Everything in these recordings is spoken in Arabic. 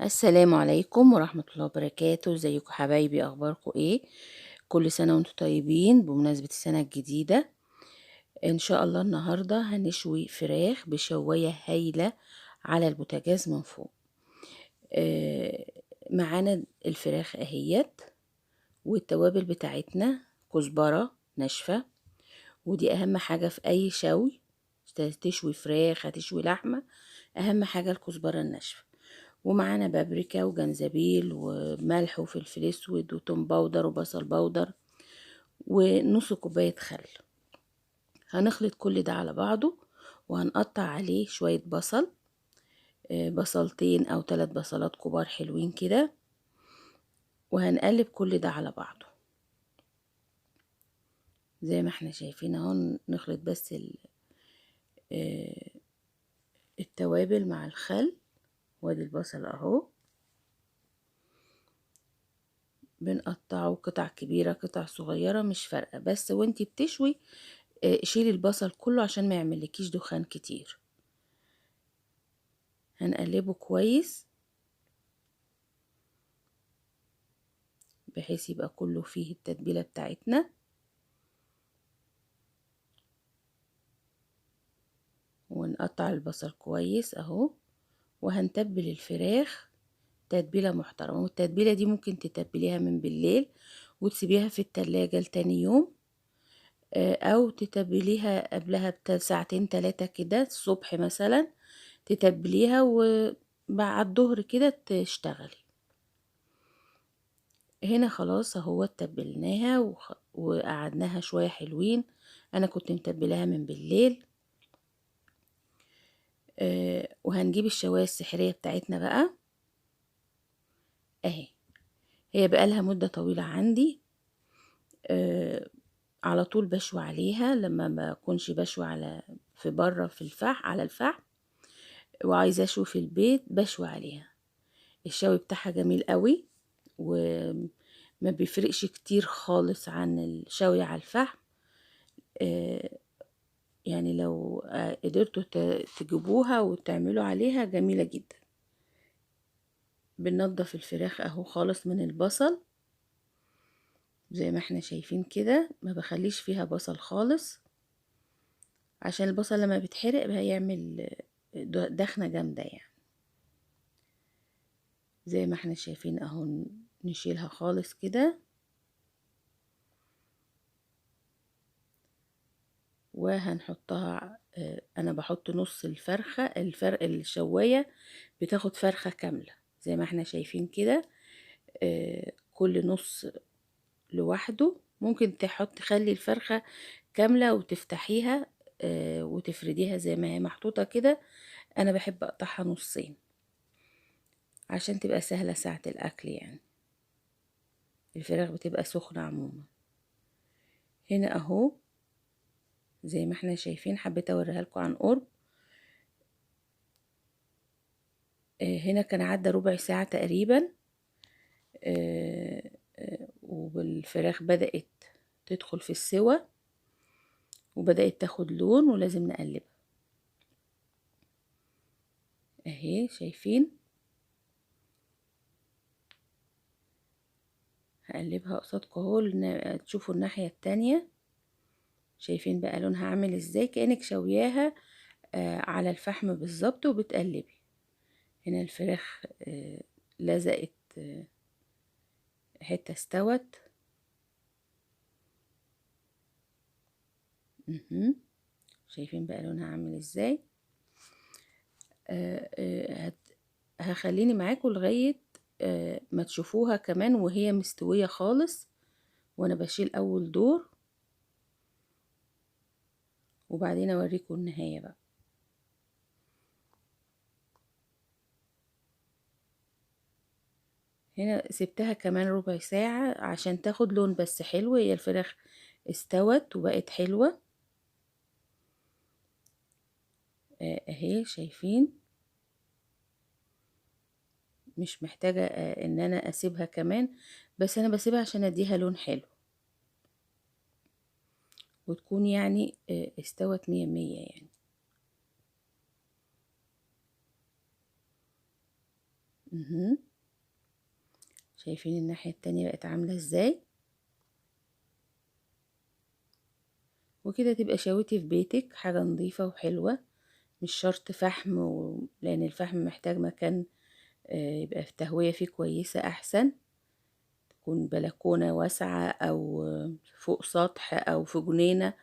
السلام عليكم ورحمة الله وبركاته. ازيكم حبايبي؟ اخباركم ايه؟ كل سنة وانتم طيبين بمناسبة السنة الجديدة. ان شاء الله النهاردة هنشوي فراخ بشواية هايلة على البوتاجاز من فوق. آه معانا الفراخ اهيت، والتوابل بتاعتنا كزبرة ناشفة، ودي اهم حاجة في اي شوي. تشوي فراخ هتشوي لحمة، اهم حاجة الكزبرة الناشفة. ومعانا بابريكا وجنزبيل وملح وفلفل اسود وتوم باودر وبصل باودر ونص كوباية خل. هنخلط كل ده على بعضه وهنقطع عليه شوية بصل، بصلتين او 3 بصلات كبار حلوين كده، وهنقلب كل ده على بعضه زي ما احنا شايفين اهو. نخلط بس التوابل مع الخل. وادي البصل اهو، بنقطعه قطع كبيرة قطع صغيرة مش فارقة، بس وانتي بتشوي شيلي البصل كله عشان ما يعملكيش دخان كتير. هنقلبه كويس بحيث يبقى كله فيه التتبيلة بتاعتنا. ونقطع البصل كويس اهو، وهنتبل الفراخ تتبيلة محترمة. والتتبيلة دي ممكن تتبليها من بالليل وتسيبيها في التلاجة لتاني يوم، او تتبليها قبلها بساعتين 3 كده الصبح مثلا، تتبليها وبعد الظهر كده تشتغلي. هنا خلاص اهو تبلناها وقعدناها شوية حلوين. انا كنت متبلاها من بالليل. وهنجيب الشواية السحرية بتاعتنا بقى اهي. هي بقالها مدة طويلة عندي، على طول بشوي عليها لما ما اكونش بشوي في بره في الفحم على الفحم، وعايزة اشوي في البيت بشوي عليها. الشوي بتاعها جميل قوي وما بيفرقش كتير خالص عن الشوي على الفحم. يعني لو قدرتوا تجيبوها وتعملوا عليها جميلة جدا. بننضف الفراخ اهو خالص من البصل زي ما احنا شايفين كده، ما بخليش فيها بصل خالص عشان البصل لما بيتحرق هيعمل دخنة جامدة يعني. زي ما احنا شايفين اهو، نشيلها خالص كده وهنحطها. انا بحط نص الفرخة الشواية بتاخد فرخة كاملة زي ما احنا شايفين كده. كل نص لوحده. ممكن تخلي الفرخة كاملة وتفتحيها وتفرديها زي ما هي محطوطة كده. انا بحب اقطعها نصين عشان تبقى سهلة ساعة الاكل يعني. الفراخ بتبقى سخنة عموما. هنا اهو زي ما احنا شايفين، حبيت اوريها لكم عن قرب. هنا كان عدى ربع ساعة تقريبا، والفراخ بدأت تدخل في السوى وبدأت تاخد لون، ولازم نقلبها اهي. شايفين؟ هقلبها قصادكم اهو تشوفوا الناحية التانية. شايفين بقى لونها عامل ازاي؟ كأنك شوياها على الفحم بالظبط وبتقلبي. هنا الفراخ لزقت، حتة استوت. شايفين بقى لونها عامل ازاي؟ هخليني معاكم لغاية ما تشوفوها كمان وهي مستوية خالص، وانا بشيل اول دور وبعدين اوريكم النهاية بقى. هنا سبتها كمان ربع ساعة عشان تاخد لون بس حلو. هي الفراخ استوت وبقت حلوة اهي. شايفين؟ مش محتاجة ان انا اسيبها كمان، بس انا بسيبها عشان اديها لون حلو وتكون يعني استوت 100 يعني. اهم. شايفين الناحية التانية بقت عاملة ازاي؟ وكده تبقى شويتي في بيتك حاجة نظيفة وحلوة، مش شرط فحم لأن الفحم محتاج مكان يبقى في تهوية فيه كويسة أحسن، تكون بلكونة واسعة أو فوق سطح أو في جنينة.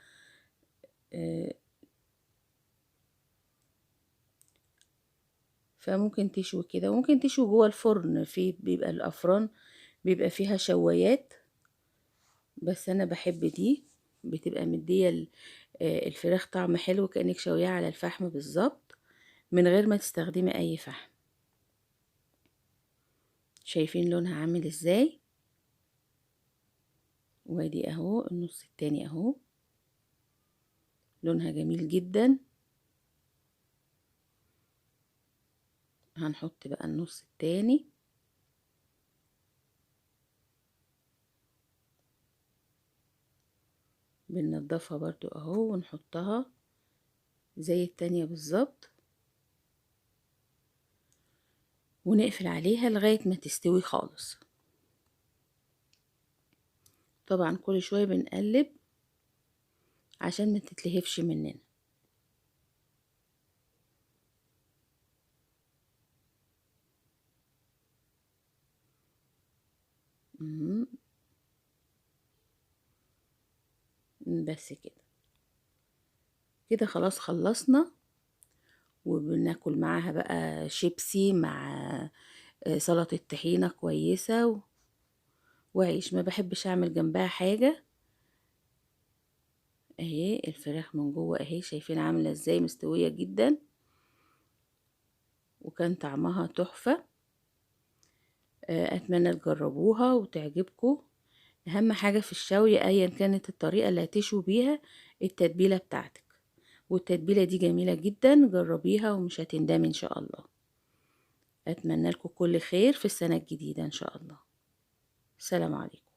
آه، فممكن تشوي كده، وممكن تشوي جوه الفرن، في بيبقى الأفران بيبقى فيها شوايات، بس أنا بحب دي، بتبقى مدية الفراخ طعم حلو كأنك شويها على الفحم بالظبط من غير ما تستخدمي أي فحم. شايفين لونها عامل ازاي؟ وادي اهو النص التاني اهو، لونها جميل جدا. هنحط بقى النص التاني، بننضفها برضو اهو ونحطها زي التانية بالظبط، ونقفل عليها لغاية ما تستوي خالص. طبعا كل شوية بنقلب عشان ما تتلهفش مننا. مهم. بس كده، كده خلاص خلصنا. وبناكل معاها بقى شيبسي مع سلطة طحينة كويسة وعيش، ما بحبش اعمل جنبها حاجة. اهي الفراخ من جوه اهي، شايفين عاملة ازاي، مستوية جدا وكان طعمها تحفة. اتمنى تجربوها وتعجبكم. اهم حاجة في الشوي ايا كانت الطريقة اللي هتشوي بيها التتبيلة بتاعتك، والتتبيلة دي جميلة جدا، جربيها ومش هتندمي ان شاء الله. اتمنى لكم كل خير في السنة الجديدة ان شاء الله. السلام عليكم.